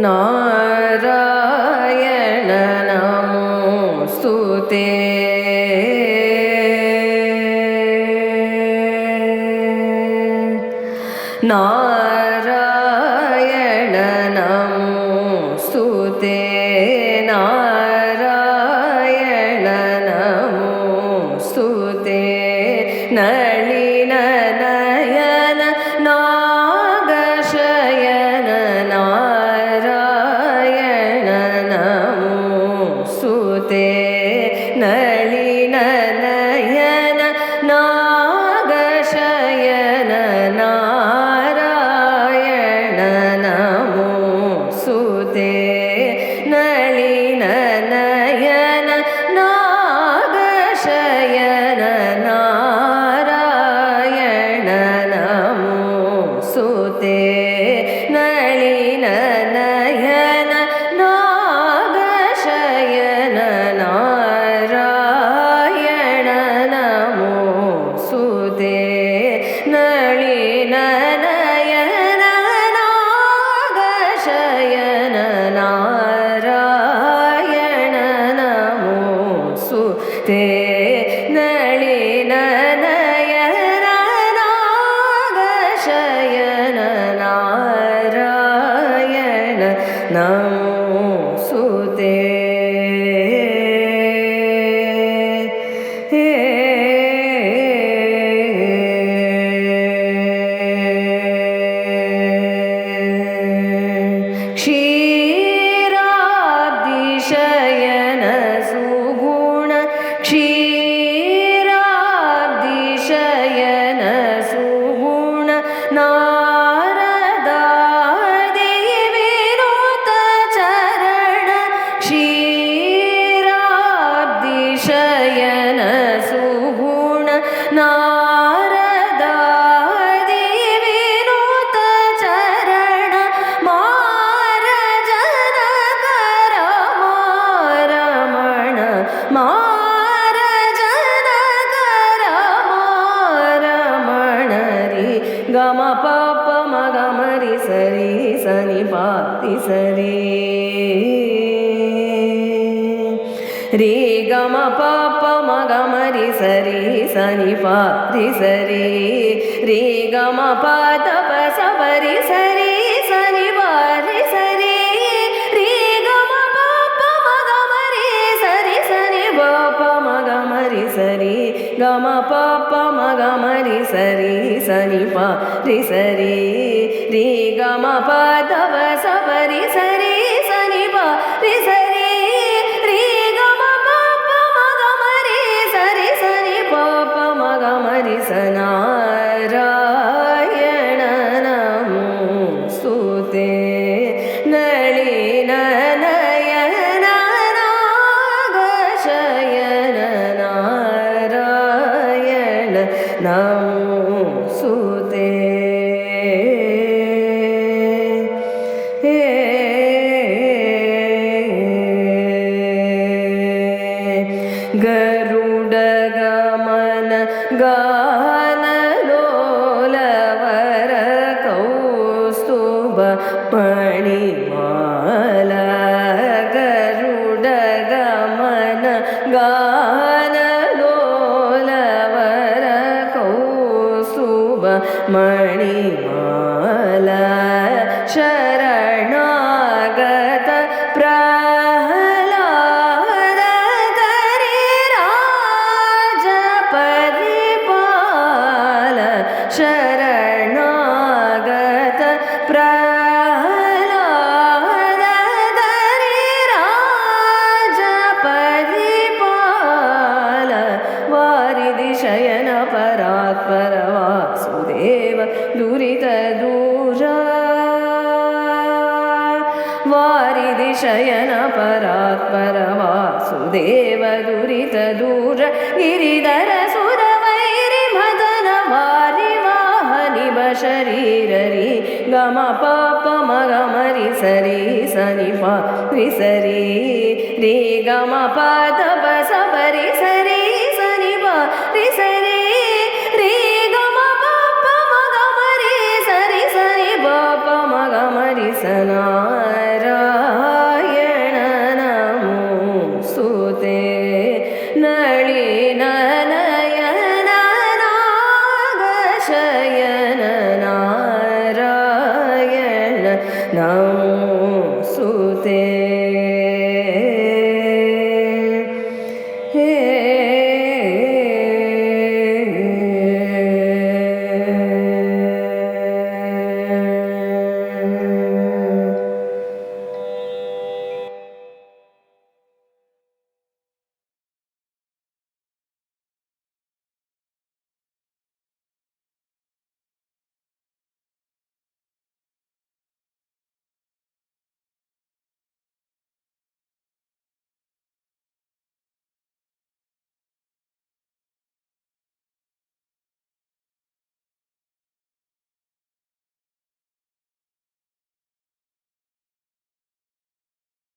नारायण नमोस्तुते नारायण नमोस्तुते नारायण नमोस्तुते नलिन नयन नागशयन नारायण नमोस्तुते नलिन नयन नागशयन नारायण नमोस्तुते नलिन नयन नागशयन नारायण नमोस्तुते नलिन नयन नागशयन नारायण नमोस्तुते नलिन नयन नागशयन नारायण नमोस्तुते नलिन नयन नागशयन नारायण नमोस्तुते क्षीराब्धिशयन सुगुण क्षीराब्धिशयन सुगुण नारदादि विनुत चरण क्षीराब्धिशयन सुगुण नारदादि विनुत चरण मारजनकर मारमण मारजनकर मारमण रि गम पप मगम रि सरि सनि पाति सरि रि गम पप मगम रि सरि सनि पाति सरि रि गम पद प सबरि सरि सनि पारि सरि रि गम पप मगम रि सरि सनि पप मगम रि सरि गम पप मगम रि सरि सनि पारि सरि रि गम पद प सबरि सरि सनि पारि सरि रि गम पप मगम रि सरि सनि पप मगम रि नारायण नमोस्तुते नलिन नयन नागशयन नारायण नमोस्तुते गरुडगमन गानलोलवर कौस्तुभ मणिमाला गरुडगमन गानलोलवर कौस्तुभ मणिमाला शरणागत प्रह्लाद गिरिराज परिपाल शरणागत प्रह्लाद गिरिराज परिपाल वारिधि शयन परात्पर वासुदेव दुरित दूरा वारिधि शयन परात्पर वासुदेव दुरित दूर गिरिधर सुर वैरि मदन वारि वाहनि बशरीर रि गम पप मगम रि सरि सनि पारि सरि रि गम पद प सबरि सरि सनि पारि सरि रि गम पप मगम रि सरि सनि पप मगम रि सनारा ನಮೋ